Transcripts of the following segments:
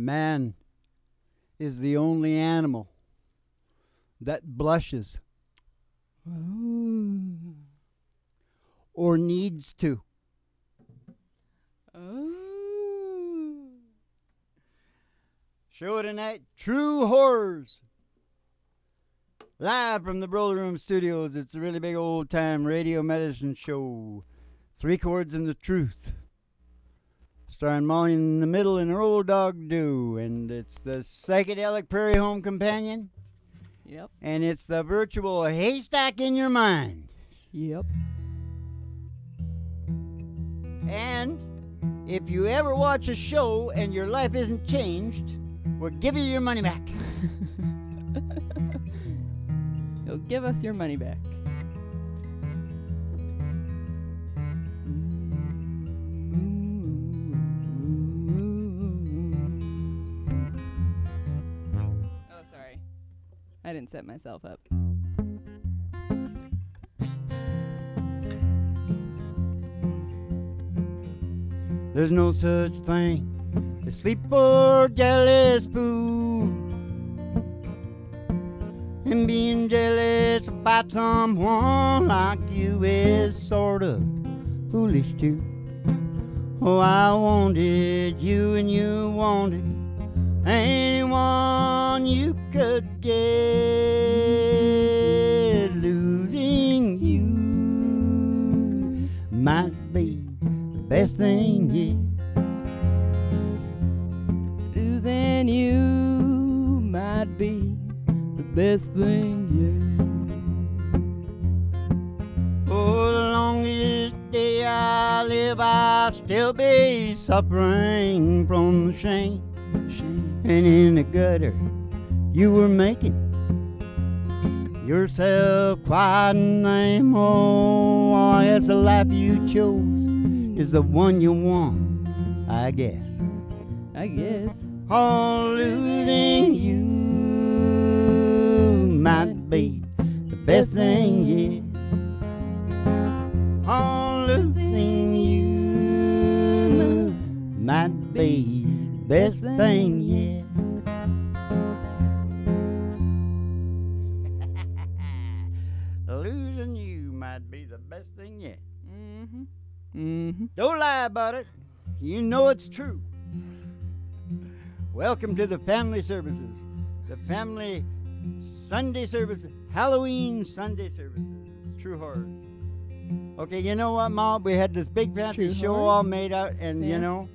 Man is the only animal that blushes or needs to. Show tonight, True Horrors. Live from the Brother Room Studios, it's a really big old-time radio medicine show. 3 chords and the truth. Starring Molly in the middle and her old dog Do. And it's the psychedelic Prairie Home Companion. Yep. And it's the virtual haystack in your mind. Yep. And if you ever watch a show and your life isn't changed, we'll give you your money back. You'll give us your money back. Oh, sorry. I didn't set myself up. There's no such thing as sleep or jealous food. And being jealous about someone like you is sort of foolish too. Oh, I wanted you and you wanted anyone you could get. Losing you might be the best thing yet. Losing you might be the best thing yet. Oh, the longest day I live, I'll still be suffering from the shame. And in the gutter, you were making yourself quite a name. Oh, I guess the life you chose is the one you want, I guess. Oh, losing you might be the best thing yet. Oh, losing you might be the best thing yet. Losing you might be the best thing yet. Don't lie about it. You know it's true. Welcome to the family services. The family Sunday services. Halloween Sunday services. True Horrors. Okay, you know what, Ma? We had this big fancy True show Horrors? all made out, and you know,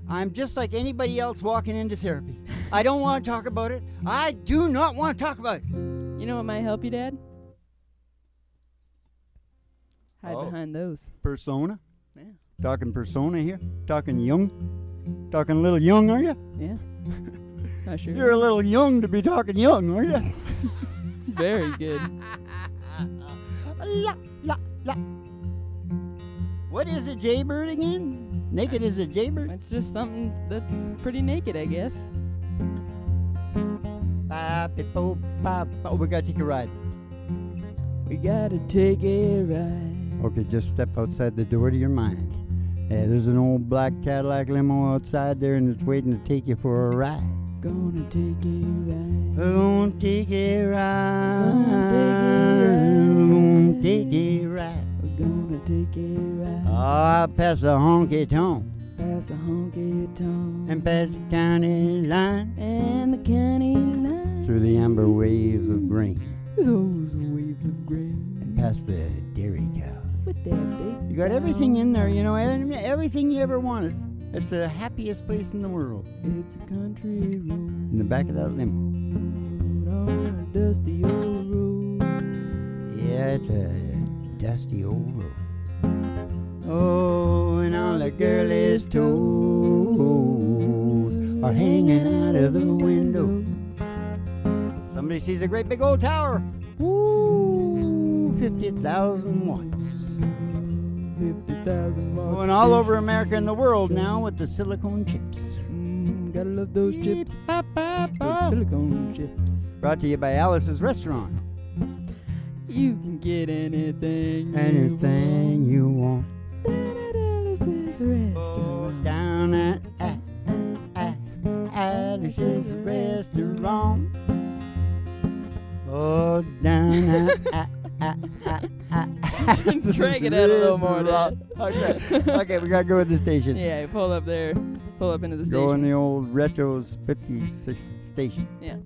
I'm just like anybody else walking into therapy. I don't want to talk about it. I do not want to talk about it. You know what might help you, Dad? Hide behind those. Persona? Yeah. Talking persona here? Talking young? Talking a little young, are you? Yeah. Not sure. You're a little young to be talking young, are you? Very good. La, la, la. What is a jaybird again? Naked as a jaybird? It's just something that's pretty naked, I guess. Oh, we gotta take a ride. We gotta take a ride. Okay, just step outside the door to your mind. There's an old black Cadillac limo outside there, and it's waiting to take you for a ride. Gonna take a ride. We're gonna take a ride. Gonna take a ride. We're gonna take a ride. Oh, past the honky tonk. Past the honky tonk. And past the county line. And the county line. Through the amber waves of grain. Those waves of grain. And past the dairy cows. With their big You got everything in there, you know, everything you ever wanted. It's the happiest place in the world. It's a country road. In the back of that limo. On a dusty old road. Yeah, it's a dusty old road. Oh, and all the girlies' toes are hanging out of the window. Somebody sees a great big old tower. Ooh, 50,000 watts. 50,000 watts. Going all over America and the world now with the silicone chips. Gotta love those chips. Those silicone chips. Brought to you by Alice's Restaurant. You can get anything you want. Down at Alice's Restaurant. Down at This is a restaurant. Oh, down. Drag it out a little more. Okay, we gotta go with the station. Yeah, pull up there. Pull up into the Go in station. the old Retros 50 station. Yeah.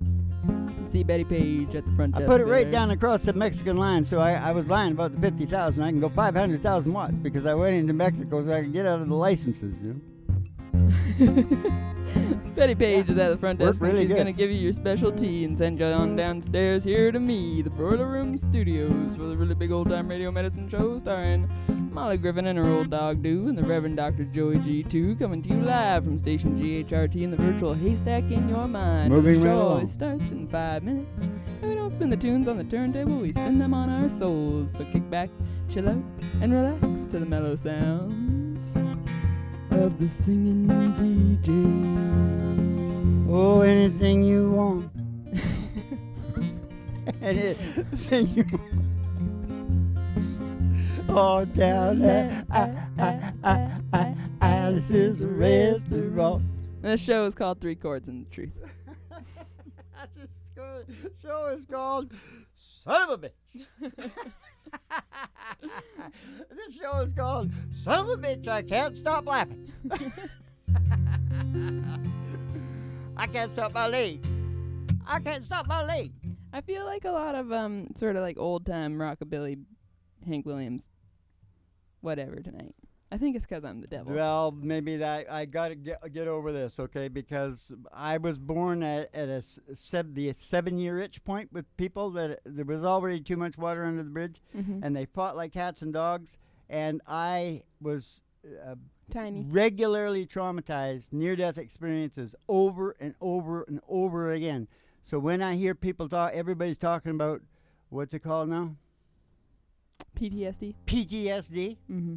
See Betty Page at the front I desk. put it right there. down across the Mexican line, so I was lying about the 50,000. I can go 500,000 watts because I went into Mexico so I can get out of the licenses. You know? Betty Page is at the front Worked desk. really She's good. gonna give you your special tea and send you on downstairs here to me, the Broiler Room Studios, for the really big old time radio medicine show starring Molly Griffin and her old dog Do and the Reverend Dr. Joey G2, coming to you live from station GHRT in the virtual haystack in your mind. Moving the right show along. always starts in 5 minutes, and we don't spin the tunes on the turntable, we spin them on our souls. So kick back, chill out, and relax to the mellow sounds of the singing DJ. Oh, anything you want. Anything you want. Oh, down there. This is a restaurant. This show is called Three Chords and the Truth. This show is called Son of a Bitch. This show is called Son of a Bitch, I Can't Stop Laughing. I can't stop my leg. I can't stop my leg. I feel like a lot of sort of like old time rockabilly, Hank Williams, whatever tonight. I think it's 'cause I'm the devil. Well, maybe that I gotta get over this, okay? Because I was born at the 7-year itch point with people that there was already too much water under the bridge, Mhm. and they fought like cats and dogs, and I was Tiny. regularly traumatized, near-death experiences over and over and over again. So when I hear people talk, everybody's talking about what's it called now? PTSD. PTSD. Mm-hmm.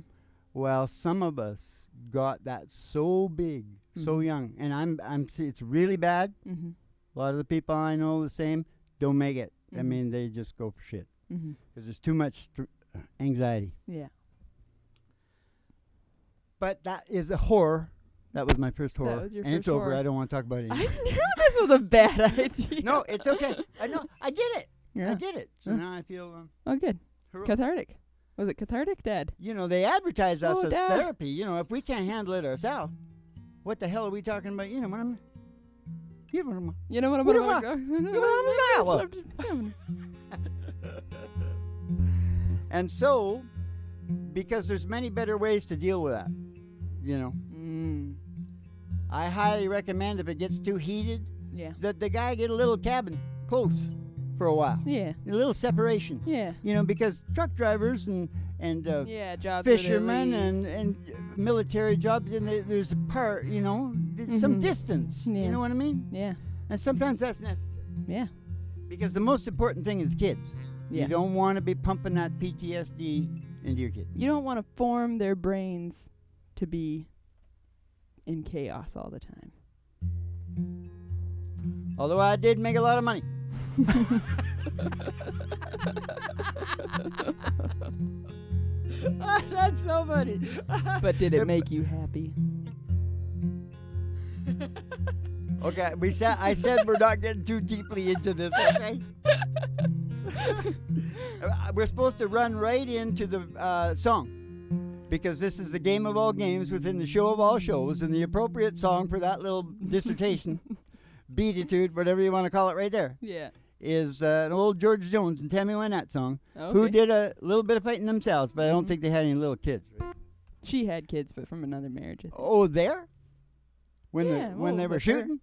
Well, some of us got that so big, so Mhm. young, and it's really bad. Mm-hmm. A lot of the people I know the same don't make it. I Mhm. mean, they just go for shit Mm-hmm. because there's too much anxiety. Yeah. But that is a horror. That was my first horror, was your and it's first over. horror. I don't want to talk about it I anymore. knew this was a bad idea. No, it's okay. I know. I did it. Yeah. I did it. So Huh. now I feel Oh, good. heroic. Cathartic. Was it cathartic, Dad? You know, they advertise us Oh, as Dad. therapy. You know, if we can't handle it ourselves, what the hell are we talking about? You know what I'm... You know what I'm... You know what I'm What about? And so, because there's many better ways to deal with that, you know, I highly recommend if it gets too heated, Yeah. that the guy get a little cabin close for a while, Yeah. a little separation, Yeah. you know, because truck drivers and Yeah. Jobs where they fishermen leave. and military jobs, and there's a part, you know, there's some Mhm. distance. Yeah. You know what I mean? Yeah. And sometimes that's necessary. Yeah. Because the most important thing is kids. Yeah. You don't want to be pumping that PTSD into your kid. You don't want to form their brains to be in chaos all the time. Although I did make a lot of money. That's so funny. But did it make you happy? Okay, I said we're not getting too deeply into this, okay? We're supposed to run right into the song. Because this is the game of all games within the show of all shows, and the appropriate song for that little dissertation, beatitude, whatever you want to call it right there, Yeah. is an old George Jones and Tammy Wynette song, Okay. who did a little bit of fighting themselves, but I don't Mhm. think they had any little kids. Right? She had kids, but from another marriage. I think. Oh, there? When Yeah, when they well, were with her. shooting?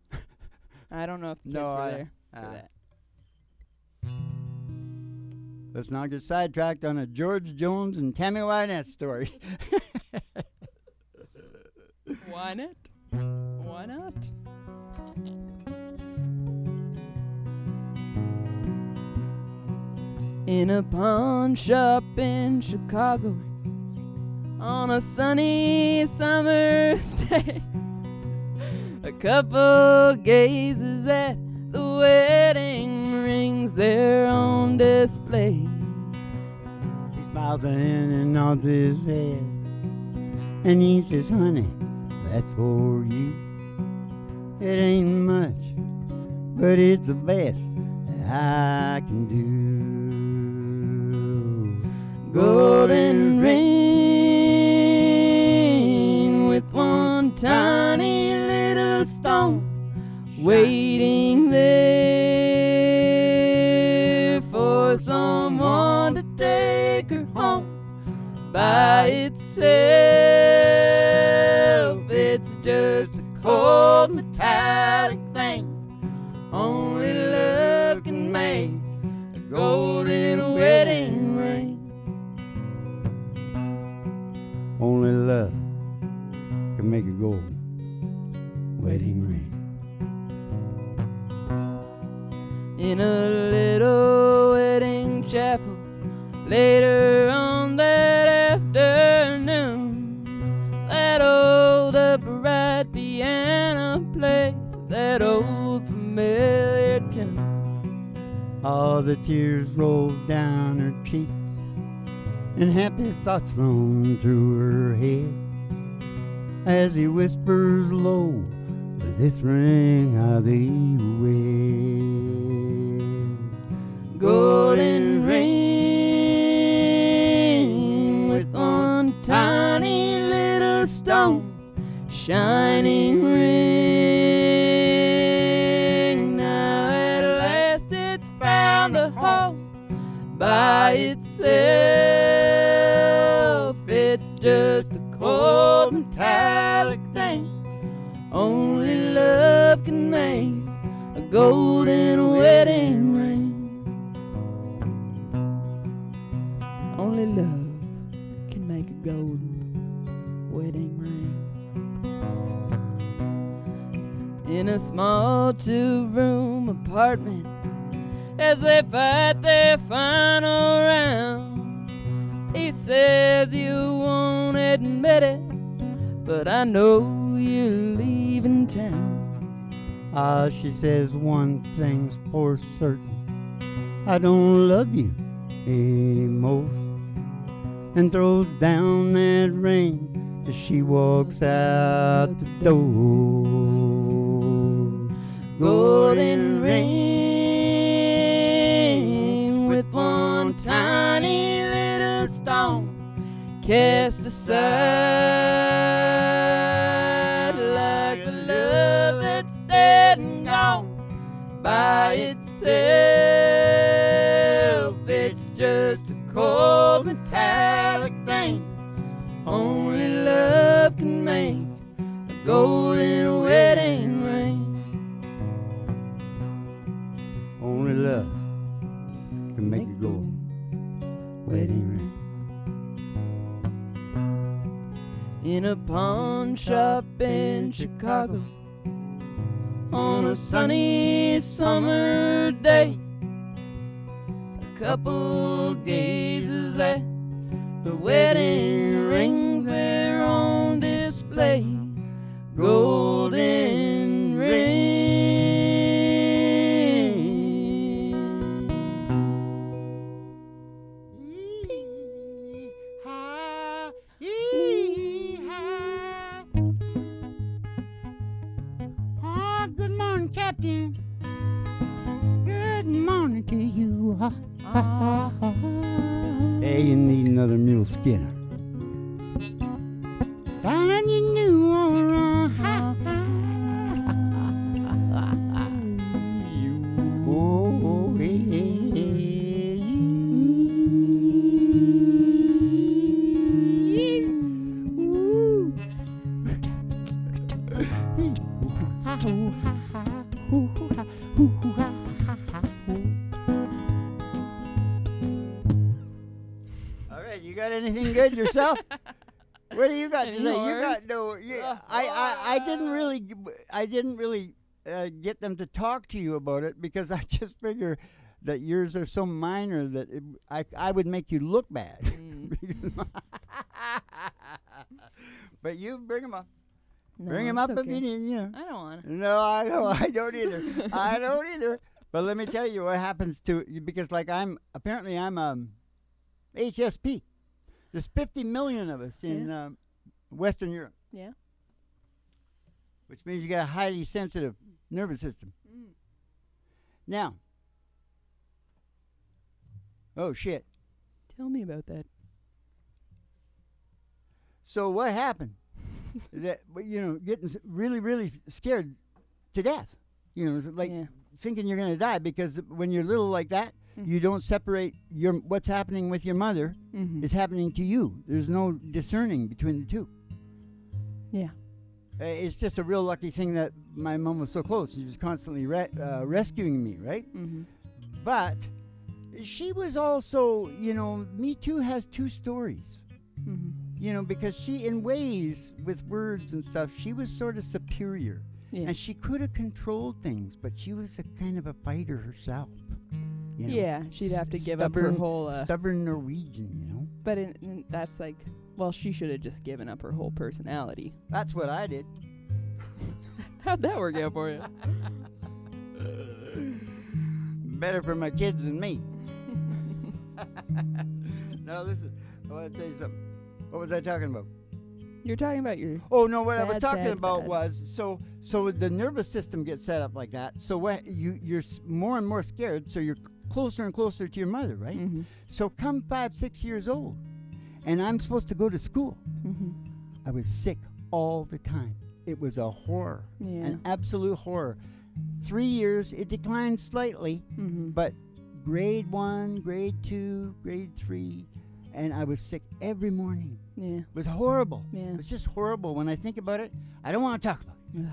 I don't know if the kids No, were there for ah. that. Let's not get sidetracked on a George Jones and Tammy Wynette story. Why not? Why not? In a pawn shop in Chicago on a sunny summer's day, a couple gazes at the wedding rings there on display. He smiles in and nods his head, and he says, "Honey, that's for you." It ain't much, but it's the best I can do. Golden ring with one tiny little stone waiting there for someone to take her home. By itself, it's just a cold metallic thing. Only love can make a golden wedding ring. Only love can make a golden wedding ring. In a little wedding chapel later on that afternoon, that old upright piano plays that old familiar tune. All the tears rolled down her cheeks, and happy thoughts roam through her head as he whispers low, "This ring I thee wed." Golden ring with one tiny little stone, shining ring. Now at last it's found a home. By itself, it's just a cold metallic thing. Only love can make a golden wedding ring. Only love can make a golden wedding ring. In a small two-room apartment, as they fight their final round, he says you won't admit it, but I know you're leaving town. Ah, she says one thing's for certain, I don't love you anymore, and throws down that ring as she walks out the door. Golden ring with one tiny little stone cast aside like the love that's dead and gone. By itself, it's just a cold metallic thing. Only love can make a golden wedding ring. Only love can make a golden wedding ring. In a pawn shop in Chicago, on a sunny summer day, a couple gazes at the wedding rings there on display. Golden ring. Oh, good morning, Captain. Good morning to you. Hey, you need another mule Skinner. Down on your new one. Oh, all right, you got anything good yourself? What do you got to say? You got no. Yeah, I didn't really get them to talk to you about it because I just figure that yours are so minor that I would make you look bad. But you bring them up. No, Bring him up it's if you need, you know. I don't want to. No, I don't either. I don't either. But let me tell you what happens to because like I'm HSP. There's 50 million of us in Western Europe. Yeah. which means you got a highly sensitive nervous system. Mm. Now, oh shit. Tell me about that. So what happened? That getting really, really scared to death. Like thinking you're gonna die because when you're little like that, you don't separate what's happening with your mother is happening to you. There's no discerning between the two. Yeah. It's just a real lucky thing that my mom was so close. She was constantly rescuing me, right? Mm-hmm. But she was also, Me Too has two stories. Mm-hmm. Because she, in ways, with words and stuff, she was sort of superior. Yeah. And she could have controlled things, but she was a kind of a fighter herself. Yeah, she'd have to give up her whole... stubborn Norwegian, But that's like... Well, she should have just given up her whole personality. That's what I did. How'd that work out for you? Better for my kids than me. Now listen, I want to tell you something. What was I talking about? You're talking about your... Oh, no, what I was sad, talking sad, about sad. was, so the nervous system gets set up like that. So what you're more and more scared, so you're closer and closer to your mother, right? Mm-hmm. So come 5, 6 years old, and I'm supposed to go to school. Mm-hmm. I was sick all the time. It was a horror, an absolute horror. 3 years, it declined slightly, but grade 1, grade 2, grade 3, and I was sick every morning. Yeah. It was horrible. Yeah. It was just horrible. When I think about it, I don't want to talk about it. Ugh.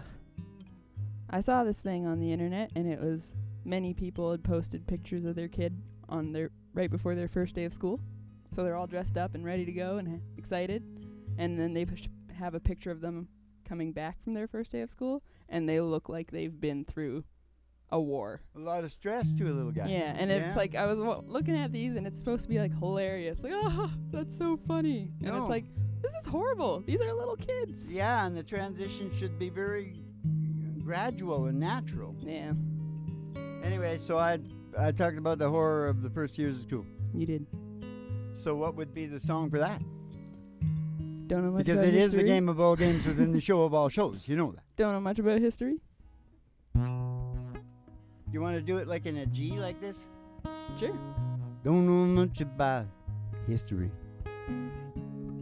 I saw this thing on the internet, and it was many people had posted pictures of their kid on right before their first day of school. So they're all dressed up and ready to go and excited. And then they have a picture of them coming back from their first day of school, and they look like they've been through a war. A lot of stress to a little guy. Yeah, and it's like I was looking at these, and it's supposed to be like hilarious. Like, oh, that's so funny. And No. it's like, this is horrible. These are little kids. Yeah, and the transition should be very gradual and natural. Yeah, Anyway, so I talked about the horror of the first years of school. you did. So what would be the song for that? Don't know much Because about it is history. the game of all games within the show of all shows. You know that. Don't know much about history. You want to do it like in a G like this? Sure. Don't know much about history.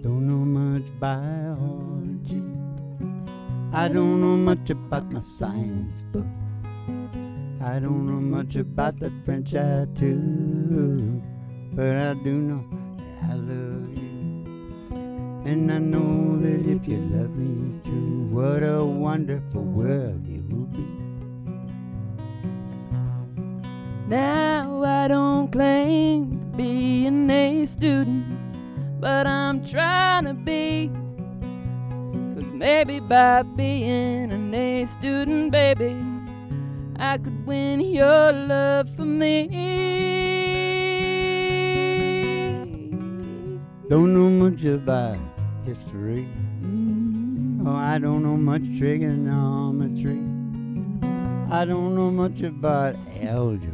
Don't know much biology. I don't know much about my science book. I don't know much about the French I too. But I do know that I love you. And I know that if you love me too, what a wonderful world it will be. Now I don't claim to be an A student, but I'm trying to be. 'Cause maybe by being an A student, baby, I could win your love for me. Don't know much about history. Oh, I don't know much trigonometry. I don't know much about algebra.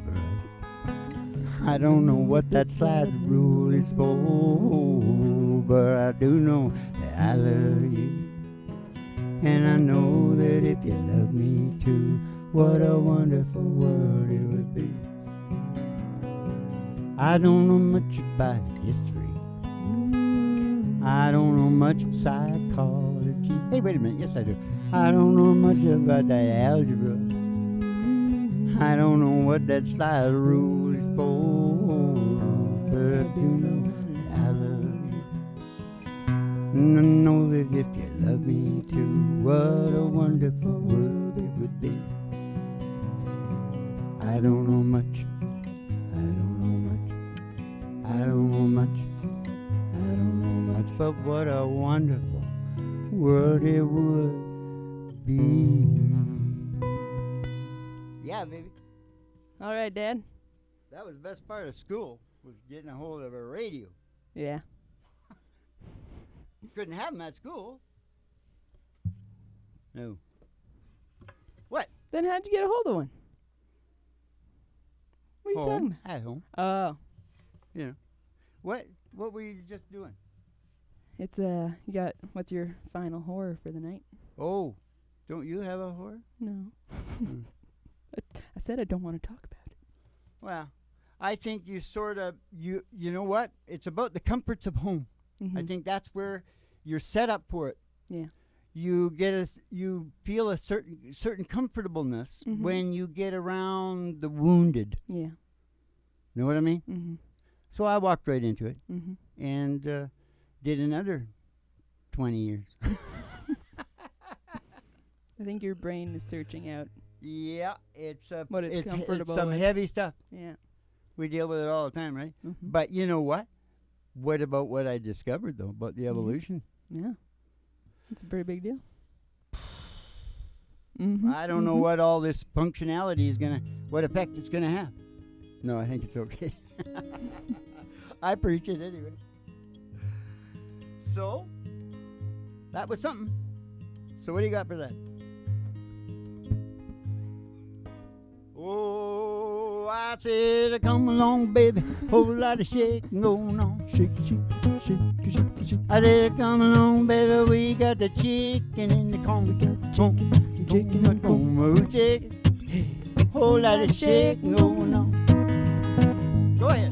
I don't know what that slide rule is for, but I do know that I love you. And I know that if you love me too, what a wonderful world it would be. I don't know much about history. I don't know much psychology. Hey, wait a minute. Yes, I do. I don't know much about that algebra. I don't know what that slide rule is for, but I do know that I love you. And I know that if you love me too, what a wonderful world it would be. I don't know much. I don't know much. I don't know much. I don't know much, but what a wonderful world it would be. Yeah, baby. All right, Dad. That was the best part of school, was getting a hold of a radio. Yeah. Couldn't have them at school. No. What? Then how'd you get a hold of one? What are you talking about? At home. Oh, You know. What were you just doing? it's you got, what's your final horror for the night? Oh, Don't you have a horror? No. Hmm. I said I don't want to talk about it. Well, I think you sort of you know what? It's about the comforts of home. I think that's where you're set up for it. Yeah. You you feel a certain comfortableness when you get around the wounded. Yeah. Know what I mean? Mm-hmm. So I walked right into it Mm-hmm. and did another 20 years. I think your brain is searching out. Yeah, it's What it's it's comfortable some with. heavy stuff. Yeah. We deal with it all the time, right? Mm-hmm. But you know what? What about what I discovered though about the evolution? Yeah. It's a pretty big deal. Mm-hmm. I don't know what all this functionality is what effect it's gonna have. No, I think it's okay. I preach it anyway. So, that was something. So what do you got for that? Oh, I said, come along, baby. Whole lot of shaking going on. Shake, shake, shake, shake, shake. I said, come along, baby. We got the chicken in the corn. We got Chicken, some chicken in the corn. Oh, chicken. Whole lot of shaking going on. Go ahead.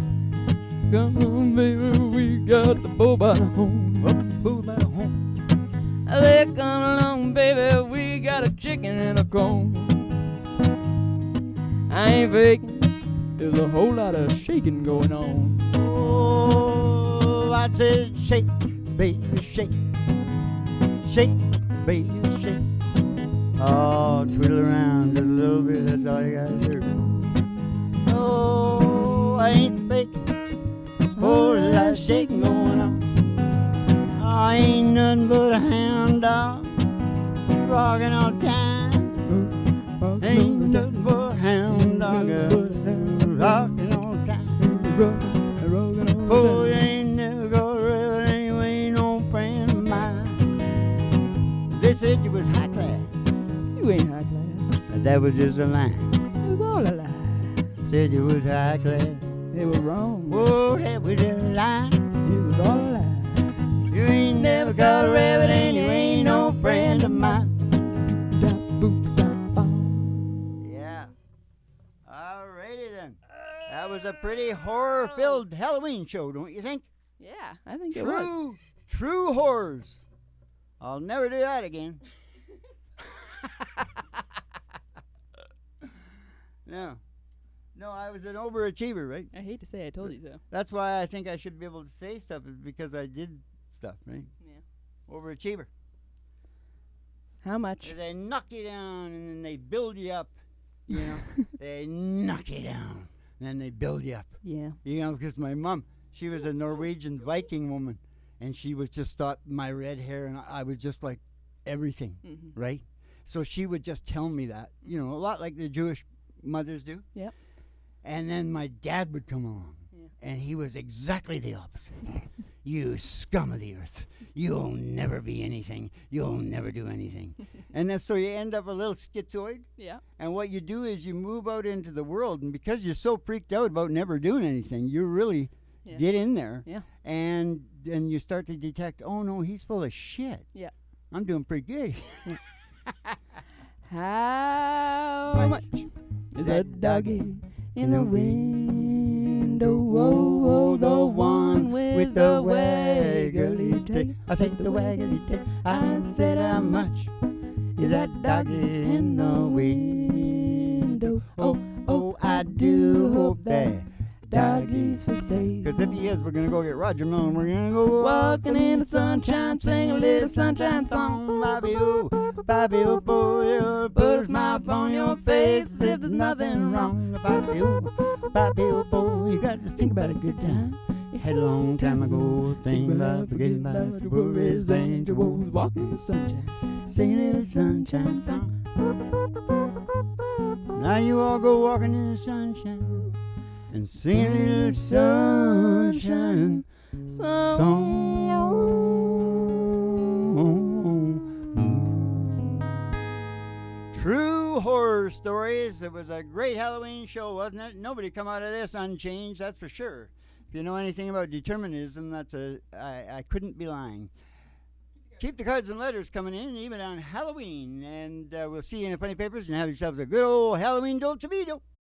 Come on, baby, we got the bull by the horn. Bull by the horn. I said, come along, baby, we got a chicken and a corn. I ain't faking, there's a whole lot of shaking going on. Oh, I said shake, baby, shake. Shake, baby, shake. Oh, twiddle around just a little bit, that's all you gotta do. Oh, I ain't faking. Whole lot of shaking going on. I ain't nothing but a hound dog, rocking all the time. Ain't nothing but a hound dog, rocking all the time. Oh, you ain't never got rid and you ain't no friend of mine. They said you was high class, You ain't high class. but that was just a line. It was all a lie. Said you was high class. They were wrong. Oh, that was a lie. It was all a lie. You ain't never got a rabbit and you ain't no friend of mine. Yeah. Alrighty then. That was a pretty horror-filled Halloween show, don't you think? Yeah, I think it was. True horrors. I'll never do that again. No, I was an overachiever, right? I hate to say I told you so. That's why I think I should be able to say stuff, is because I did stuff, right? Yeah. Overachiever. How much? They knock you down and then they build you up. You know, they knock you down and then they build you up. Yeah. You know, because my mom, she was a Norwegian Viking woman, and she was just thought my red hair and I was just like everything, right? So she would just tell me that, you know, a lot like the Jewish mothers do. Yep. And then my dad would come along, and he was exactly the opposite. You scum of the earth. You'll never be anything. You'll never do anything. And then so you end up a little schizoid. Yeah. And what you do is you move out into the world, and because you're so freaked out about never doing anything, you really get in there. Yeah. And then you start to detect, oh, no, he's full of shit. Yeah. I'm doing pretty good. How much is that doggy in the window? Oh, oh, the one with the waggly tail. I said the waggly tail. I said how much is that doggy in the window? Oh, oh, I do hope that doggy's for sale. Because if he is, we're going to go get Roger Miller and we're going to go walking in the sunshine, sing a little sunshine song. Bobby-oo, Bobby-oo, boy, put a smile upon your face as if there's nothing wrong. Bobby-oo, Bobby-oo, boy, you got to think about a good time. You had a long time ago, think about forgetting about your worries, danger woes, walking in the sunshine, singing a little sunshine song. Now you all go walking in the sunshine and sing a little sunshine song. True horror stories. It was a great Halloween show, wasn't it? Nobody come out of this unchanged, that's for sure. If you know anything about determinism, I couldn't be lying. Keep the cards and letters coming in, even on Halloween. And we'll see you in the funny papers and have yourselves a good old Halloween Dolce Vito.